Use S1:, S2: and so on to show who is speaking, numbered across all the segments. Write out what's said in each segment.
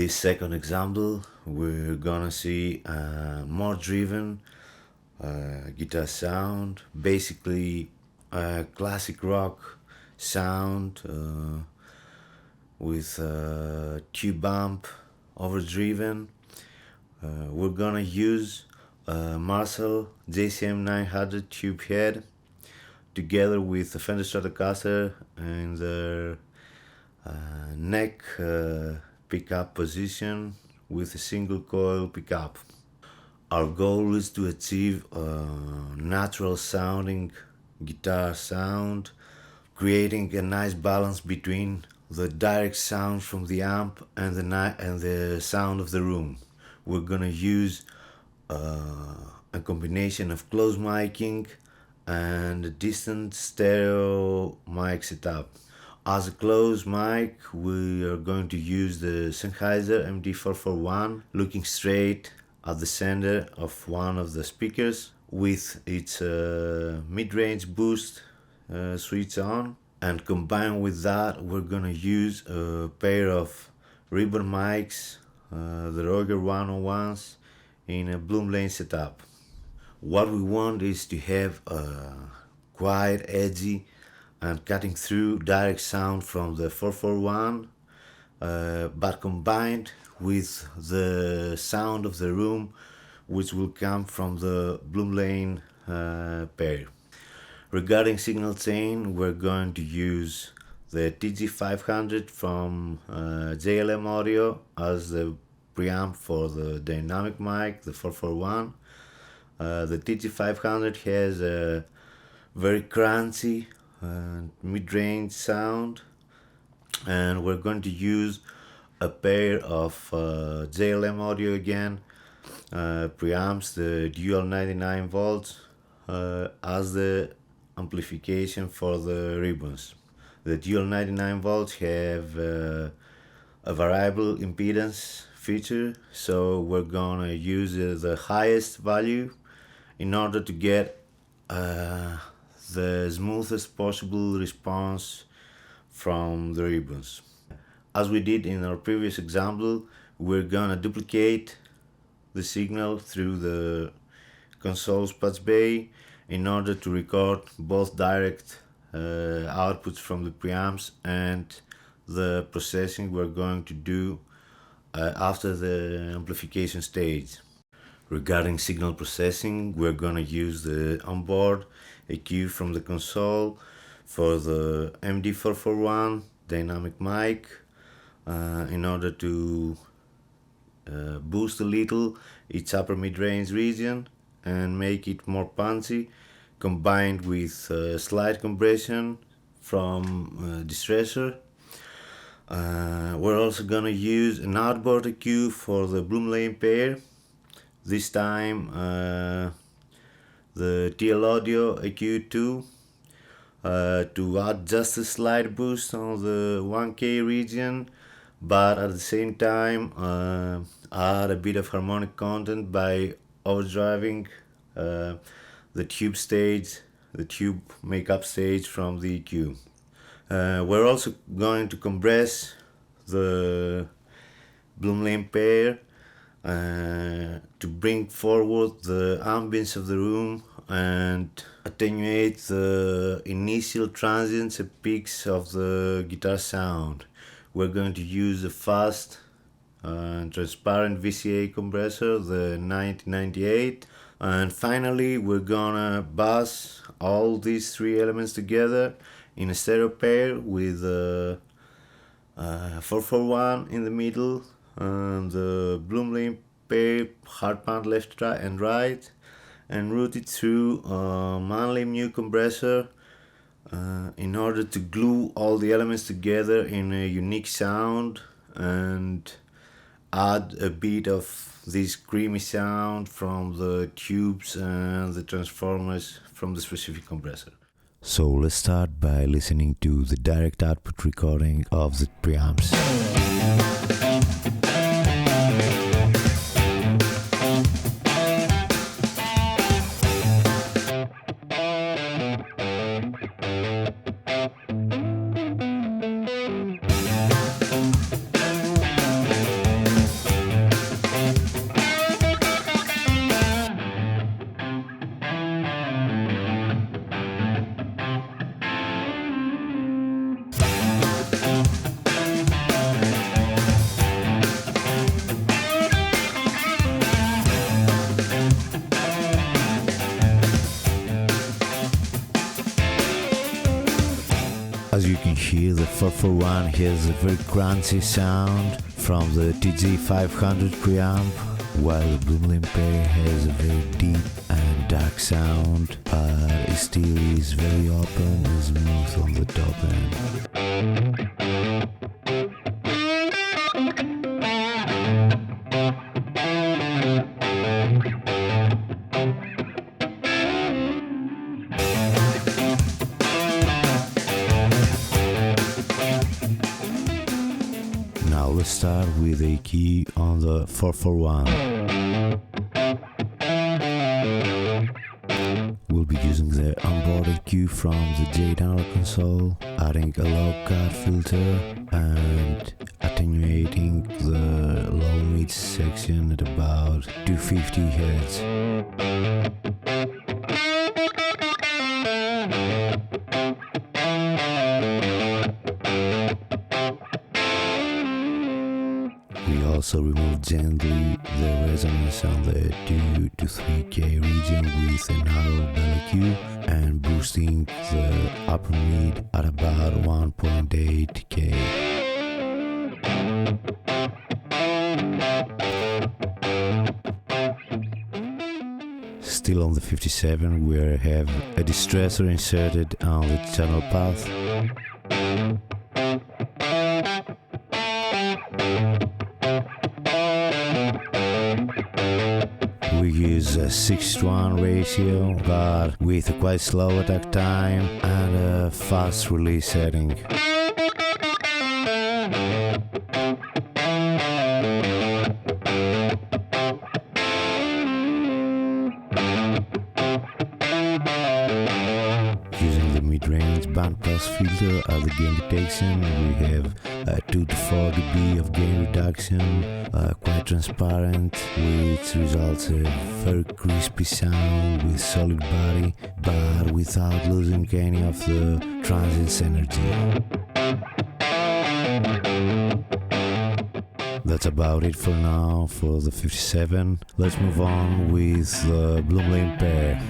S1: this second example, we're gonna see a more driven guitar sound, basically a classic rock sound with tube amp, overdriven. We're gonna use a Marshall JCM 900 tube head together with a Fender Stratocaster in the neck pickup position with a single coil pickup. Our goal is to achieve a natural sounding guitar sound, creating a nice balance between the direct sound from the amp and the sound of the room. We're gonna use a combination of close miking and a distant stereo mic setup. As a close mic, we are going to use the Sennheiser MD441, looking straight at the center of one of the speakers with its mid-range boost switch on. And combined with that, we're gonna use a pair of ribbon mics, the Roger 101s, in a Bloom Lane setup. What we want is to have a quiet, edgy, and cutting through direct sound from the 441, but combined with the sound of the room, which will come from the Bloom Lane pair. Regarding signal chain, we're going to use the TG500 from JLM Audio as the preamp for the dynamic mic, the 441. The TG500 has a very crunchy mid-range sound, and we're going to use a pair of JLM Audio again preamps, the dual 99 volts as the amplification for the ribbons. The dual 99 volts have a variable impedance feature, so we're gonna use the highest value in order to get the smoothest possible response from the ribbons. As we did in our previous example, we're gonna duplicate the signal through the console's patch bay in order to record both direct outputs from the preamps and the processing we're going to do after the amplification stage. Regarding signal processing, we're gonna use the onboard EQ from the console for the MD441 dynamic mic in order to boost a little its upper mid-range region and make it more punchy, combined with slight compression from distressor. We're also gonna use an outboard EQ for the Bloom Lane pair. This time the TL Audio EQ2 to add just a slight boost on the 1K region, but at the same time add a bit of harmonic content by overdriving the tube stage, the tube makeup stage from the EQ. We're also going to compress the Bloom Lane pair to bring forward the ambience of the room and attenuate the initial transients and peaks of the guitar sound. We're going to use a fast and transparent VCA compressor, the 9098, and finally we're gonna bus all these three elements together in a stereo pair with a 441 in the middle and the Bloom Lane pair hard pan left and right, and route it through a Manley Mu compressor in order to glue all the elements together in a unique sound and add a bit of this creamy sound from the tubes and the transformers from the specific compressor. So let's start by listening to the direct output recording of the preamps. As you can hear, the 441 has a very crunchy sound from the TG500 preamp, while the Bloomlane pair has a very deep and dark sound, but it still is very open and smooth on the top end. Now let's start with a key on the 441. We'll be using the onboard EQ from the J-Tuner console, adding a low cut filter and attenuating the low mid section at about 250 Hz. We also remove gently the resonance on the 2 to 3K region with a narrow bell EQ and boosting the upper mid at about 1.8K. Still on the 57, we have a distressor inserted on the channel path. We use a 6:1 ratio, but with a quite slow attack time and a fast release setting. Using the mid-range bandpass filter as the gain detection, we have 2 to 4 dB of gain reduction, quite transparent, which results a very crispy sound with solid body, but without losing any of the transient's energy. That's about it for now for the 57. Let's move on with the Bloomlane pair.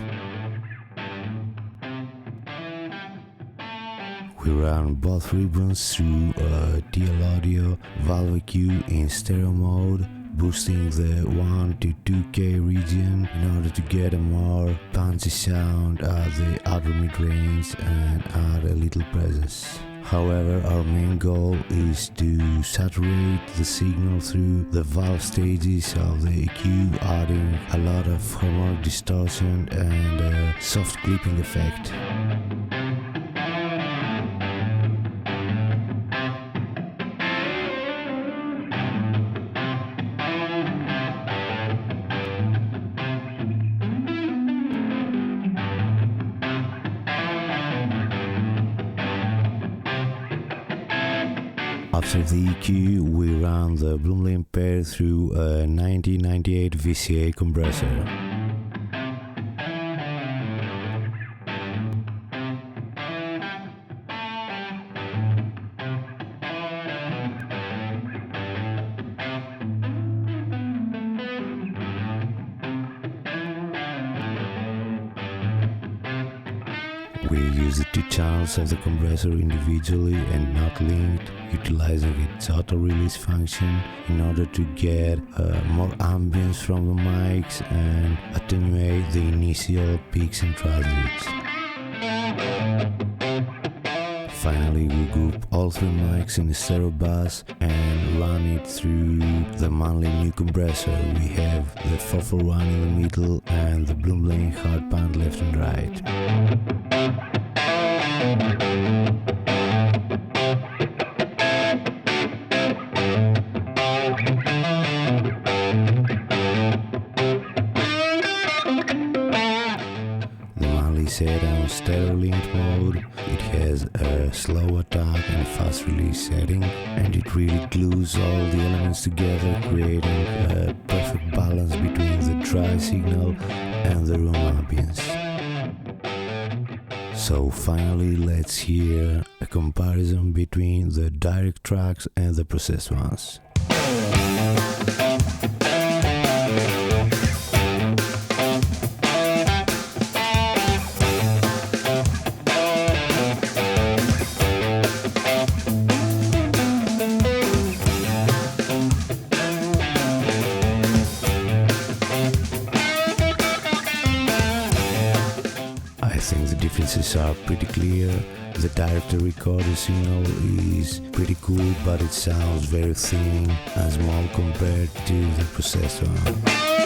S1: We run both ribbons through a DL Audio Valve EQ in stereo mode, boosting the 1 to 2K region in order to get a more punchy sound at the upper mid-range and add a little presence. However, our main goal is to saturate the signal through the valve stages of the EQ, adding a lot of harmonic distortion and a soft clipping effect. After the EQ, we run the Bloomlane pair through a 1998 VCA compressor. We use the two channels of the compressor individually and not linked, utilizing its auto-release function in order to get more ambience from the mics and attenuate the initial peaks and transits. Finally, we group all three mics in a stereo bus and run it through the manly new compressor. We have the 441 in the middle and the Bloomlane hard band left and right. Set on stereo linked mode, it has a slow attack and fast release setting, and it really glues all the elements together, creating a perfect balance between the dry signal and the room ambience. So finally, let's hear a comparison between the direct tracks and the processed ones. frequencies are pretty clear. The direct recorder signal is pretty cool, but it sounds very thin and small compared to the processed one.